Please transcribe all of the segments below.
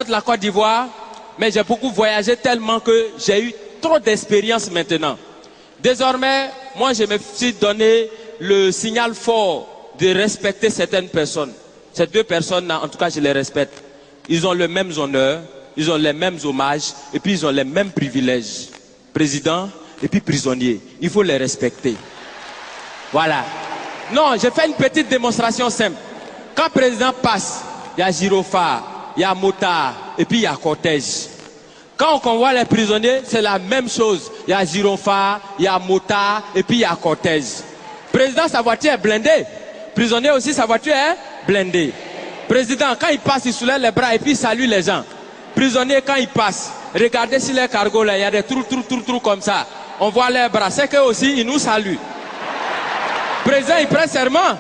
de la Côte d'Ivoire, mais j'ai beaucoup voyagé tellement que j'ai eu trop d'expérience maintenant. Désormais, moi je me suis donné le signal fort de respecter certaines personnes. Ces deux personnes-là, en tout cas, je les respecte. Ils ont les mêmes honneurs, ils ont les mêmes hommages, et puis ils ont les mêmes privilèges. Président et puis prisonnier. Il faut les respecter. Voilà. Non, j'ai fait une petite démonstration simple. Quand le président passe, il y a gyrophare, il y a motard, et puis il y a cortège. Quand on convoie les prisonniers, c'est la même chose. Il y a gyrophare, il y a motard, et puis il y a cortège. Président, sa voiture est blindée. Prisonnier aussi, sa voiture est blindée. Président, quand il passe, il soulève les bras et puis il salue les gens. Prisonnier, quand il passe, regardez sur les cargos là, il y a des trous comme ça. On voit les bras, c'est qu'eux aussi, ils nous saluent. Président, il prend serment.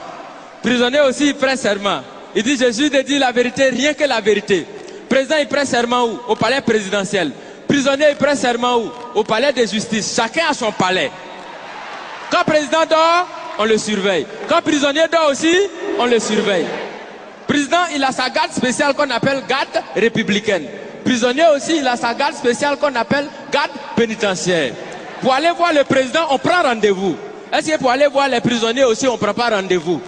Prisonnier aussi, il prend serment. Il dit, Jésus de dire la vérité, rien que la vérité. Président, il prend serment où? Au palais présidentiel. Prisonnier, il prend serment où? Au palais de justice. Chacun a son palais. Quand le président dort, on le surveille. Quand le prisonnier dort aussi, on le surveille. Président, il a sa garde spéciale qu'on appelle garde républicaine. Prisonnier aussi, il a sa garde spéciale qu'on appelle garde pénitentiaire. Pour aller voir le président, on prend rendez-vous. Est-ce que pour aller voir les prisonniers aussi, on ne prend pas rendez-vous?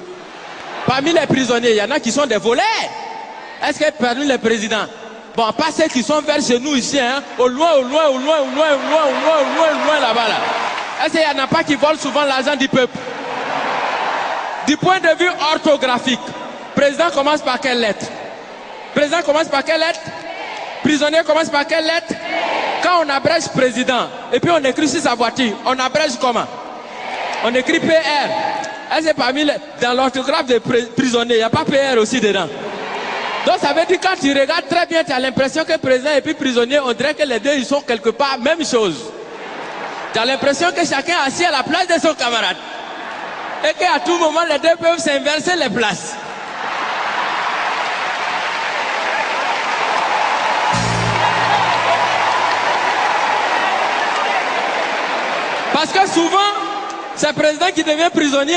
Parmi les prisonniers, il y en a qui sont des voleurs. Est-ce que parmi les présidents, bon, pas ceux qui sont vers chez nous ici, hein, au loin là-bas, là. Est-ce qu'il n'y en a pas qui volent souvent l'argent du peuple? Du point de vue orthographique, président commence par quelle lettre? Président commence par quelle lettre? Prisonnier commence par quelle lettre? Quand on abrège président, et puis on écrit sur sa voiture, on abrège comment? On écrit PR. Est-ce que parmi dans l'orthographe des prisonniers, il n'y a pas PR aussi dedans? Donc ça veut dire quand tu regardes très bien, tu as l'impression que président et puis prisonnier, on dirait que les deux ils sont quelque part même chose. Tu as l'impression que chacun est assis à la place de son camarade. Et qu'à tout moment, les deux peuvent s'inverser les places. Parce que souvent, c'est le président qui devient prisonnier.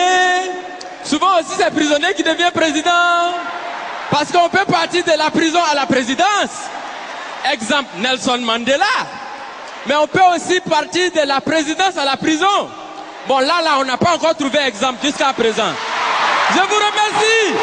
Souvent aussi, c'est le prisonnier qui devient président. Parce qu'on peut partir de la prison à la présidence. Exemple, Nelson Mandela. Mais on peut aussi partir de la présidence à la prison. Bon, là, on n'a pas encore trouvé exemple jusqu'à présent. Je vous remercie.